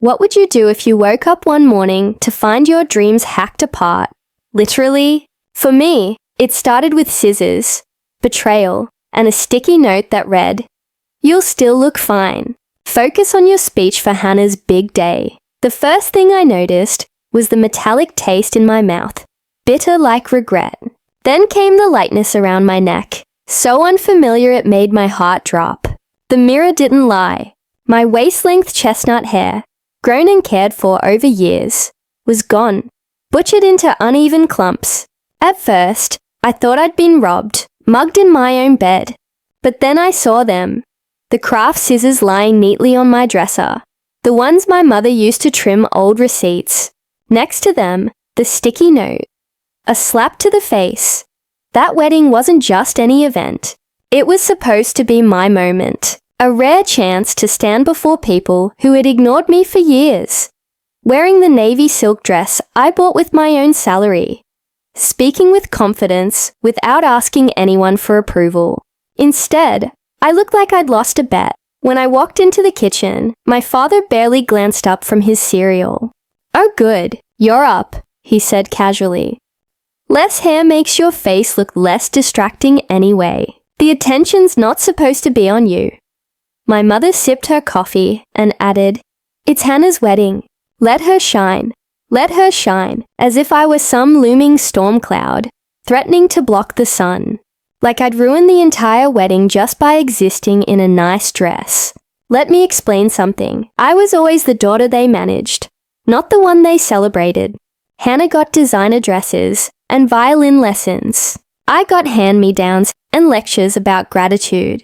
What would you do if you woke up one morning to find your dreams hacked apart? Literally? For me, it started with scissors, betrayal, and a sticky note that read, "You'll still look fine. Focus on your speech for Hannah's big day." The first thing I noticed was the metallic taste in my mouth, bitter like regret. Then came the lightness around my neck, so unfamiliar it made my heart drop. The mirror didn't lie. My waist-length chestnut hair, grown and cared for over years, was gone, butchered into uneven clumps. At first, I thought I'd been robbed, mugged in my own bed. But then I saw them. The craft scissors lying neatly on my dresser, the ones my mother used to trim old receipts. Next to them, the sticky note. A slap to the face. That wedding wasn't just any event. It was supposed to be my moment. A rare chance to stand before people who had ignored me for years. Wearing the navy silk dress I bought with my own salary. Speaking with confidence without asking anyone for approval. Instead, I looked like I'd lost a bet. When I walked into the kitchen, my father barely glanced up from his cereal. "Oh good, you're up," he said casually. "Less hair makes your face look less distracting anyway. The attention's not supposed to be on you." My mother sipped her coffee and added, "It's Hannah's wedding. Let her shine. Let her shine," as if I was some looming storm cloud, threatening to block the sun. Like I'd ruin the entire wedding just by existing in a nice dress. Let me explain something. I was always the daughter they managed, not the one they celebrated. Hannah got designer dresses and violin lessons. I got hand-me-downs and lectures about gratitude.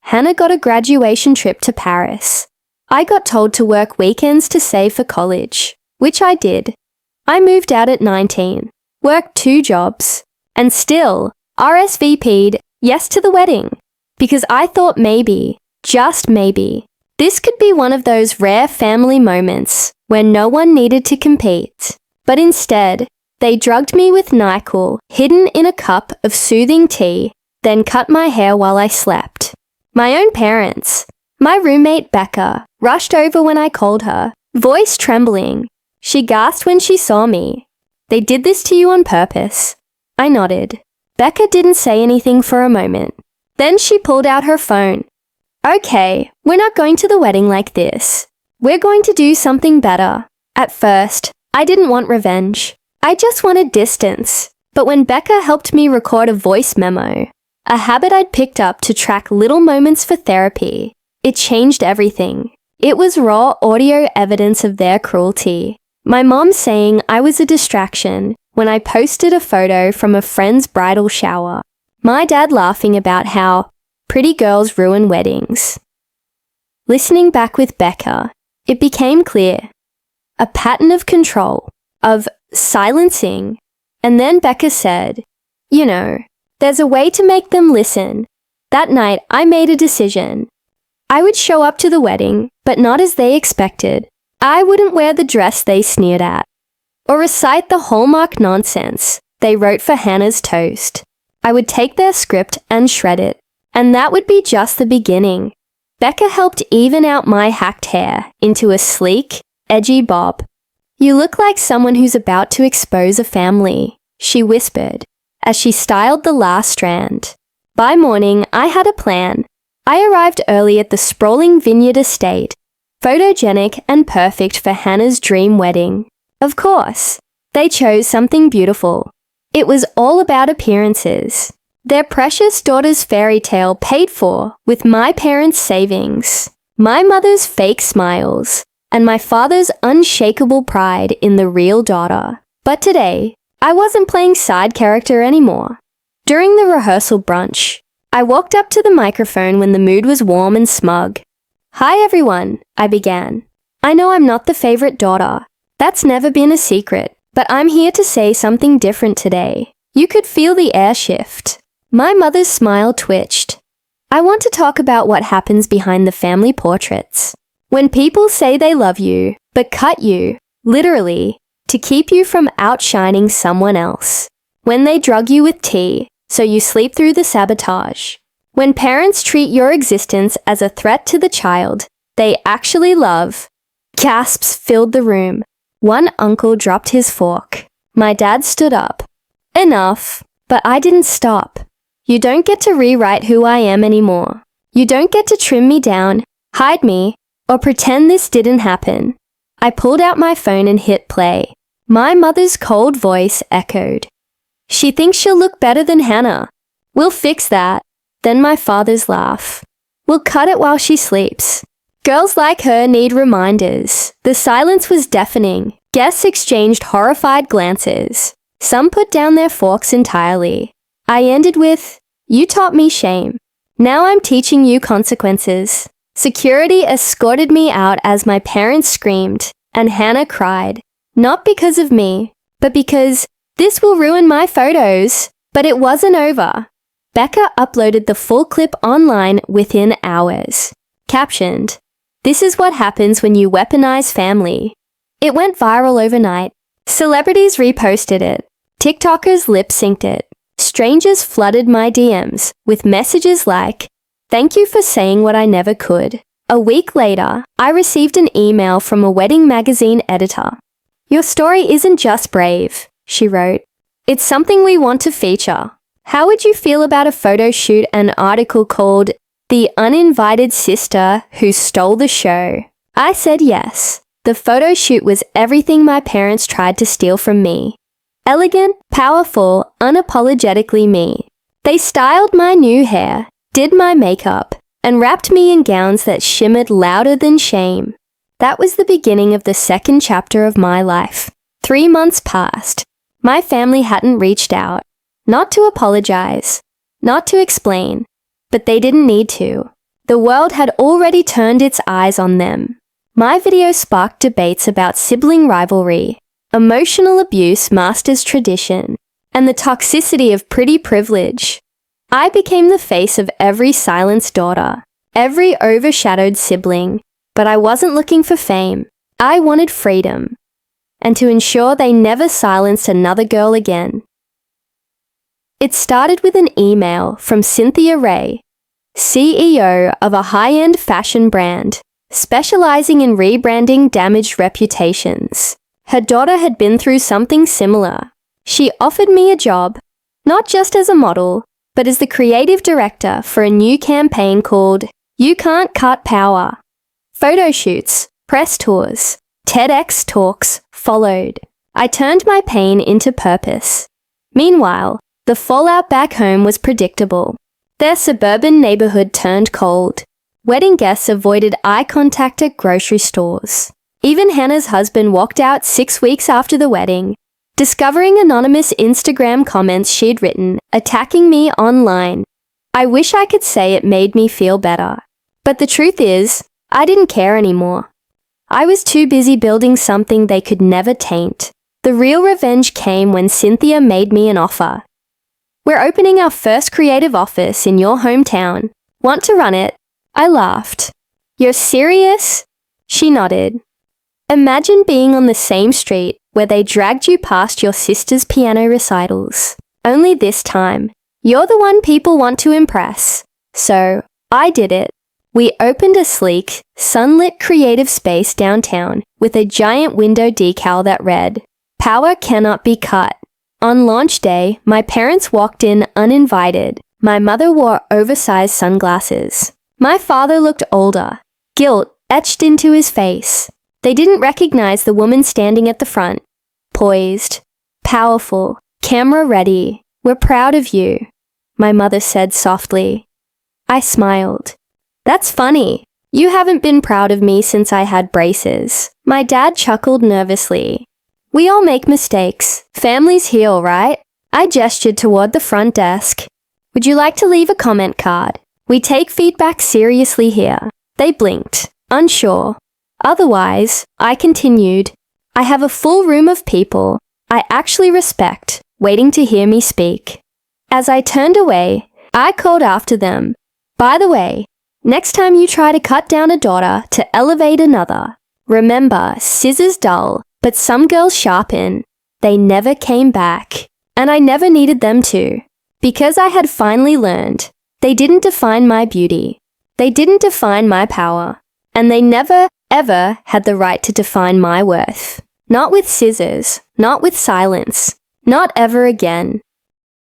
Hannah got a graduation trip to Paris. I got told to work weekends to save for college, which I did. I moved out at 19, worked 2 jobs, and still RSVP'd yes to the wedding, because I thought maybe, just maybe, this could be one of those rare family moments where no one needed to compete. But instead, they drugged me with NyQuil hidden in a cup of soothing tea, then cut my hair while I slept. My own parents. My roommate Becca rushed over when I called her, voice trembling. She gasped when she saw me. "They did this to you on purpose." I nodded. Becca didn't say anything for a moment. Then she pulled out her phone. "Okay, we're not going to the wedding like this. We're going to do something better." At first, I didn't want revenge. I just wanted distance. But when Becca helped me record a voice memo, a habit I'd picked up to track little moments for therapy, it changed everything. It was raw audio evidence of their cruelty. My mom saying I was a distraction when I posted a photo from a friend's bridal shower. My dad laughing about how pretty girls ruin weddings. Listening back with Becca, it became clear. A pattern of control, of silencing. And then Becca said, "You know, there's a way to make them listen." That night, I made a decision. I would show up to the wedding, but not as they expected. I wouldn't wear the dress they sneered at, or recite the hallmark nonsense they wrote for Hannah's toast. I would take their script and shred it, and that would be just the beginning. Becca helped even out my hacked hair into a sleek, edgy bob. "You look like someone who's about to expose a family," she whispered, as she styled the last strand. By morning, I had a plan. I arrived early at the sprawling vineyard estate, photogenic and perfect for Hannah's dream wedding. Of course, they chose something beautiful. It was all about appearances. Their precious daughter's fairy tale paid for with my parents' savings, my mother's fake smiles, and my father's unshakable pride in the real daughter. But today, I wasn't playing side character anymore. During the rehearsal brunch, I walked up to the microphone when the mood was warm and smug. "Hi everyone," I began. "I know I'm not the favorite daughter. That's never been a secret, but I'm here to say something different today." You could feel the air shift. My mother's smile twitched. "I want to talk about what happens behind the family portraits. When people say they love you, but cut you, literally, to keep you from outshining someone else. When they drug you with tea, so you sleep through the sabotage. When parents treat your existence as a threat to the child they actually love. Gasps filled the room. One uncle dropped his fork. My dad stood up. Enough. But I didn't stop. You don't get to rewrite who I am anymore. You don't get to trim me down, hide me, or pretend this didn't happen. I pulled out my phone and hit play. My mother's cold voice echoed. She thinks she'll look better than Hannah. We'll fix that. Then my father's laugh. We'll cut it while she sleeps. Girls like her need reminders. The silence was deafening. Guests exchanged horrified glances. Some put down their forks entirely. I ended with, "You taught me shame. Now I'm teaching you consequences." Security escorted me out as my parents screamed, and Hannah cried. Not because of me, but because this will ruin my photos. But it wasn't over. Becca uploaded the full clip online within hours. Captioned, "This is what happens when you weaponize family." It went viral overnight. Celebrities reposted it. TikTokers lip-synced it. Strangers flooded my DMs with messages like, "Thank you for saying what I never could." A week later, I received an email from a wedding magazine editor. "Your story isn't just brave," she wrote. "It's something we want to feature. How would you feel about a photo shoot and article called The Uninvited Sister Who Stole the Show?" I said yes. The photo shoot was everything my parents tried to steal from me. Elegant, powerful, unapologetically me. They styled my new hair, did my makeup, and wrapped me in gowns that shimmered louder than shame. That was the beginning of the second chapter of my life. 3 months passed. My family hadn't reached out. Not to apologize, not to explain, but they didn't need to. The world had already turned its eyes on them. My video sparked debates about sibling rivalry, emotional abuse masked as tradition, and the toxicity of pretty privilege. I became the face of every silenced daughter, every overshadowed sibling, but I wasn't looking for fame. I wanted freedom, and to ensure they never silenced another girl again. It started with an email from Cynthia Ray, CEO of a high-end fashion brand, specializing in rebranding damaged reputations. Her daughter had been through something similar. She offered me a job, not just as a model, but as the creative director for a new campaign called You Can't Cut Power. Photo shoots, press tours, TEDx talks followed. I turned my pain into purpose. Meanwhile, the fallout back home was predictable. Their suburban neighborhood turned cold. Wedding guests avoided eye contact at grocery stores. Even Hannah's husband walked out 6 weeks after the wedding, discovering anonymous Instagram comments she'd written, attacking me online. I wish I could say it made me feel better. But the truth is, I didn't care anymore. I was too busy building something they could never taint. The real revenge came when Cynthia made me an offer. "We're opening our first creative office in your hometown. Want to run it?" I laughed. "You're serious?" She nodded. Imagine being on the same street where they dragged you past your sister's piano recitals. Only this time, you're the one people want to impress. So, I did it. We opened a sleek, sunlit creative space downtown with a giant window decal that read, "Power cannot be cut." On launch day, my parents walked in uninvited. My mother wore oversized sunglasses. My father looked older, guilt etched into his face. They didn't recognize the woman standing at the front. Poised, powerful, camera ready. "We're proud of you," my mother said softly. I smiled. "That's funny. You haven't been proud of me since I had braces." My dad chuckled nervously. "We all make mistakes. Families heal, right?" I gestured toward the front desk. "Would you like to leave a comment card? We take feedback seriously here." They blinked, unsure. Otherwise, I continued, "I have a full room of people I actually respect, waiting to hear me speak." As I turned away, I called after them, "By the way, next time you try to cut down a daughter to elevate another, remember, scissors dull, but some girls sharpen." They never came back, and I never needed them to, because I had finally learned they didn't define my beauty, they didn't define my power, and they never ever had the right to define my worth. Not with scissors, not with silence, not ever again.